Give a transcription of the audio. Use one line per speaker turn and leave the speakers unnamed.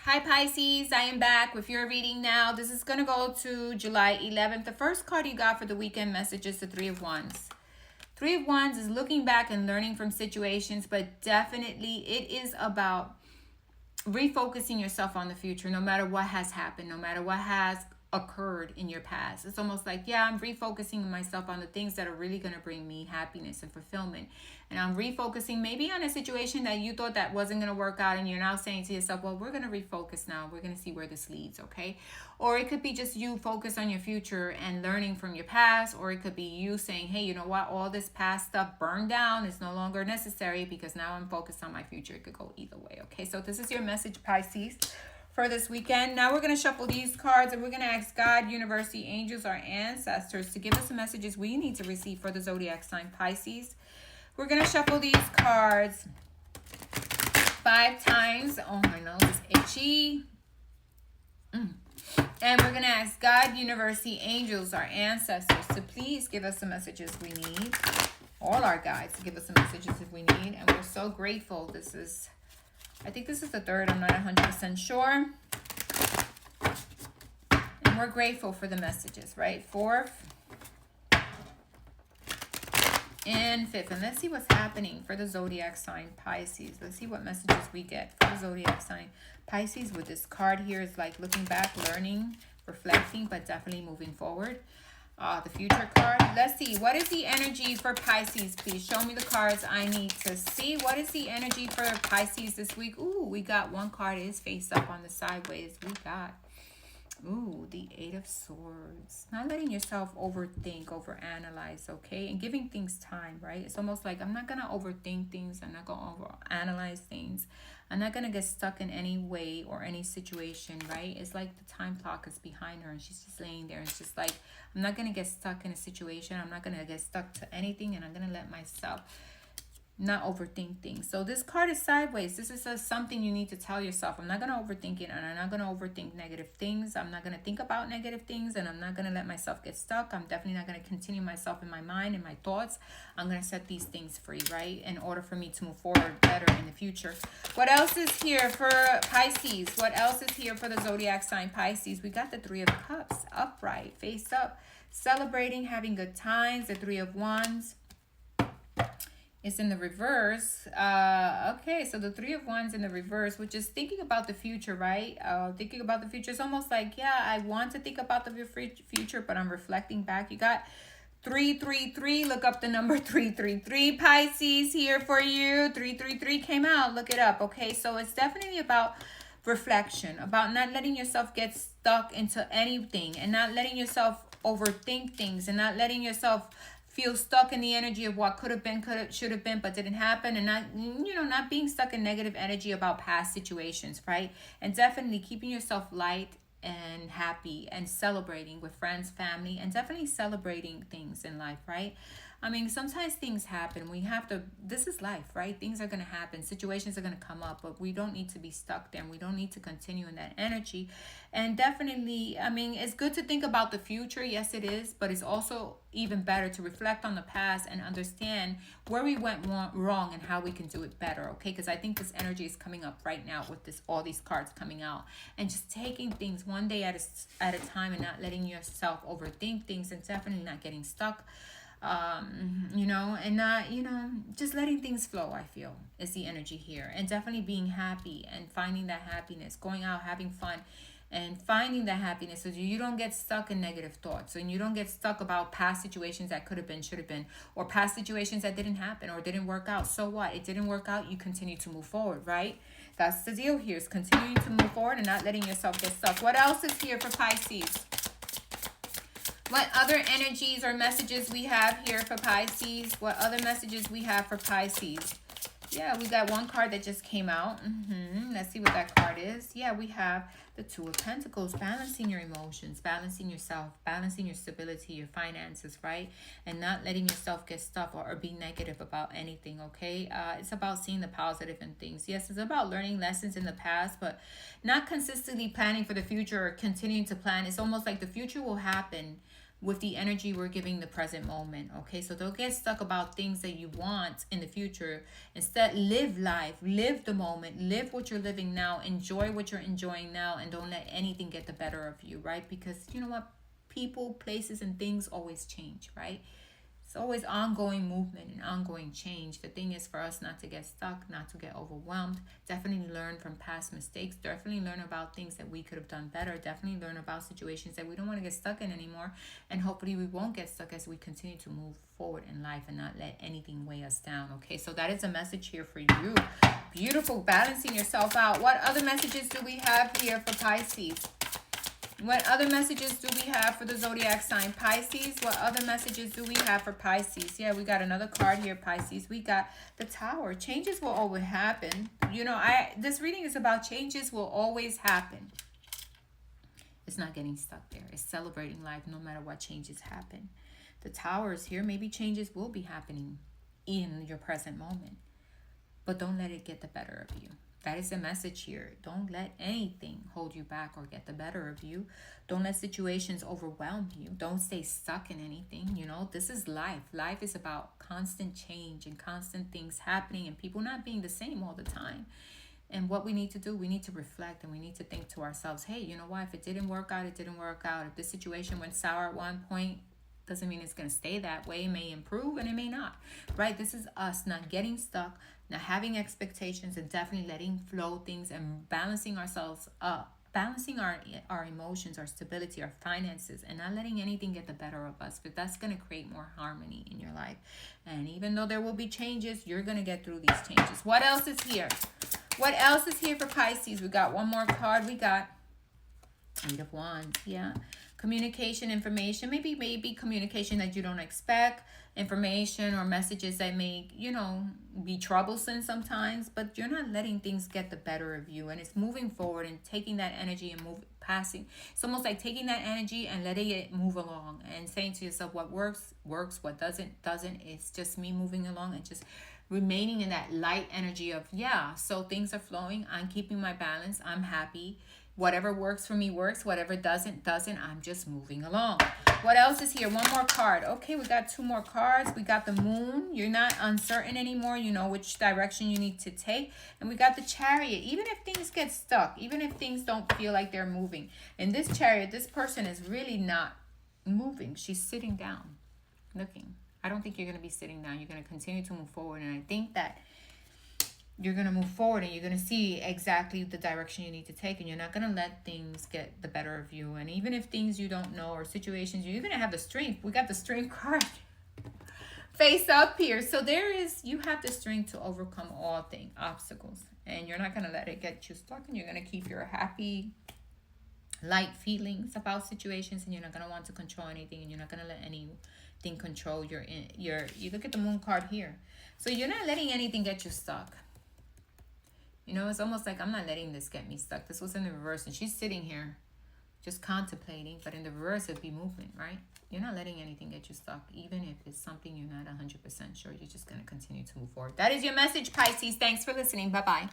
Hi Pisces, I am back with your reading now. This is going to go to July 11th. The first card you got for the weekend message is the Three of Wands. Three of Wands is looking back and learning from situations, but definitely it is about refocusing yourself on the future, no matter what has happened, no matter what has occurred in your past. It's almost like, yeah, I'm refocusing myself on the things that are really going to bring me happiness and fulfillment. And I'm refocusing maybe on a situation that you thought that wasn't going to work out, and you're now saying to yourself, well, we're going to refocus now. We're going to see where this leads, okay? Or it could be just you focus on your future and learning from your past, or it could be you saying, hey, you know what? All this past stuff burned down. It's no longer necessary because now I'm focused on my future. It could go either way, okay? So this is your message, Pisces, for this weekend. Now we're going to shuffle these cards, and we're going to ask God, universe, the angels, our ancestors to give us the messages we need to receive for the zodiac sign Pisces. We're going to shuffle these cards 5 times. Oh, my nose is itchy. And we're going to ask God, universe, the angels, our ancestors to please give us the messages we need. All our guides to give us the messages if we need. And we're so grateful. I think this is the third. I'm not 100% sure. And we're grateful for the messages, right? 4th and 5th. And let's see what's happening for the zodiac sign Pisces. Let's see what messages we get for the zodiac sign Pisces. With this card here is like looking back, learning, reflecting, but definitely moving forward. The future card. Let's see. What is the energy for Pisces? Please show me the cards I need to see. What is the energy for Pisces this week? Ooh, we got one card is face up on the sideways. We got, ooh, the 8 of Swords. Not letting yourself overthink, overanalyze, okay? And giving things time, right? It's almost like I'm not going to overthink things. I'm not going to overanalyze things. I'm not going to get stuck in any way or any situation, right? It's like the time clock is behind her and she's just laying there. It's just like, I'm not going to get stuck in a situation. I'm not going to get stuck to anything, and I'm going to let myself not overthink things. So this card is sideways. This is something you need to tell yourself. I'm not going to overthink it, and I'm not going to overthink negative things. I'm not going to think about negative things, and I'm not going to let myself get stuck. I'm definitely not going to continue myself in my mind and my thoughts. I'm going to set these things free, right? In order for me to move forward better in the future. What else is here for Pisces? What else is here for the zodiac sign Pisces? We got the 3 of Cups, upright, face up, celebrating, having good times. The 3 of Wands is in the reverse. Okay, so the 3 of Wands in the reverse, which is thinking about the future, right? Thinking about the future. It's almost like, yeah, I want to think about the future, but I'm reflecting back. You got 333. Look up the number 333, Pisces, here for you. 333 came out. Look it up. Okay, so it's definitely about reflection, about not letting yourself get stuck into anything, and not letting yourself overthink things, and not letting yourself feel stuck in the energy of what could have been, should have been, but didn't happen. And not being stuck in negative energy about past situations, right? And definitely keeping yourself light and happy and celebrating with friends, family, and definitely celebrating things in life, right? I mean, sometimes things happen. We have to, this is life, right? Things are going to happen. Situations are going to come up, but we don't need to be stuck there. We don't need to continue in that energy. And definitely, I mean, it's good to think about the future. Yes, it is. But it's also even better to reflect on the past and understand where we went wrong and how we can do it better, okay? Because I think this energy is coming up right now with all these cards coming out. And just taking things one day at a time, and not letting yourself overthink things, and definitely not getting stuck. And not, just letting things flow, I feel, is the energy here. And definitely being happy and finding that happiness, going out, having fun, and finding that happiness so you don't get stuck in negative thoughts, and you don't get stuck about past situations that could have been, should have been, or past situations that didn't happen or didn't work out. So what? It didn't work out. You continue to move forward, right? That's the deal here, is continuing to move forward and not letting yourself get stuck. What else is here for Pisces? What other energies or messages we have here for Pisces? What other messages we have for Pisces? Yeah, we got one card that just came out. Let's see what that card is. Yeah, we have the 2 of Pentacles, balancing your emotions, balancing yourself, balancing your stability, your finances, right? And not letting yourself get stuck or be negative about anything, okay? It's about seeing the positive in things. Yes, it's about learning lessons in the past, but not consistently planning for the future or continuing to plan. It's almost like the future will happen, with the energy we're giving the present moment. Okay, so don't get stuck about things that you want in the future. Instead, live life, live the moment, live what you're living now, enjoy what you're enjoying now, and don't let anything get the better of you, right? Because you know what, people, places, and things always change, right? It's always ongoing movement and ongoing change. The thing is for us not to get stuck, not to get overwhelmed. Definitely learn from past mistakes. Definitely learn about things that we could have done better. Definitely learn about situations that we don't want to get stuck in anymore. And hopefully we won't get stuck as we continue to move forward in life and not let anything weigh us down. Okay, so that is a message here for you. Beautiful, balancing yourself out. What other messages do we have here for Pisces? What other messages do we have for the zodiac sign Pisces? What other messages do we have for Pisces? Yeah, we got another card here, Pisces. We got the Tower. Changes will always happen. You know, this reading is about changes will always happen. It's not getting stuck there. It's celebrating life no matter what changes happen. The Tower is here. Maybe changes will be happening in your present moment. But don't let it get the better of you. That is the message here. Don't let anything hold you back or get the better of you. Don't let situations overwhelm you. Don't stay stuck in anything. You know, this is life. Life is about constant change and constant things happening and people not being the same all the time. And what we need to do, we need to reflect and we need to think to ourselves, hey, you know what? If it didn't work out, it didn't work out. If this situation went sour at one point, doesn't mean it's going to stay that way. It may improve and it may not, right? This is us not getting stuck, not having expectations, and definitely letting flow things and balancing ourselves up, balancing our emotions, our stability, our finances, and not letting anything get the better of us, but that's going to create more harmony in your life. And even though there will be changes, you're going to get through these changes. What else is here? What else is here for Pisces? We got one more card. We got Eight of Wands. Yeah. Communication, information, maybe communication that you don't expect, information or messages that may, you know, be troublesome sometimes, but you're not letting things get the better of you, and it's moving forward and taking that energy and passing. It's almost like taking that energy and letting it move along and saying to yourself, what works, what doesn't. It's just me moving along and just remaining in that light energy of, yeah, so things are flowing. I'm keeping my balance. I'm happy. Whatever works for me works. Whatever doesn't. I'm just moving along. What else is here? One more card. Okay, we got two more cards. We got the Moon. You're not uncertain anymore. You know which direction you need to take. And we got the Chariot. Even if things get stuck, even if things don't feel like they're moving. In this Chariot, this person is really not moving. She's sitting down, looking. I don't think you're going to be sitting down. You're going to continue to move forward. And I think that you're going to move forward and you're going to see exactly the direction you need to take, and you're not going to let things get the better of you. And even if things you don't know or situations, you're going to have the strength. We got the strength card face up here. So you have the strength to overcome all things, obstacles, and you're not going to let it get you stuck, and you're going to keep your happy, light feelings about situations, and you're not going to want to control anything, and you're not going to let anything control you look at the Moon card here. So you're not letting anything get you stuck. You know, it's almost like I'm not letting this get me stuck. This was in the reverse, and she's sitting here just contemplating, but in the reverse, it'd be movement, right? You're not letting anything get you stuck, even if it's something you're not 100% sure. You're just going to continue to move forward. That is your message, Pisces. Thanks for listening. Bye-bye.